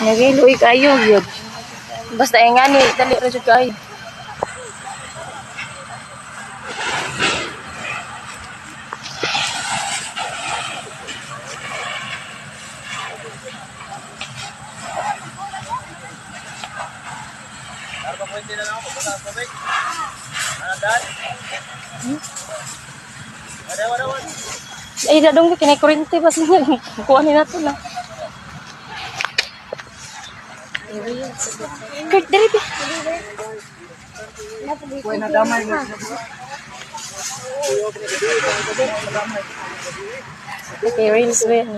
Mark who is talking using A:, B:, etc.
A: Nagiluy kayo yun. Basta nga ni dali ra jud kayo. Ay, dadong ko kinay kurente ba siya? Kuha ni nato na. Kurt, dali ba?
B: Kuha na damay mo.
A: Okay, reels ba yan?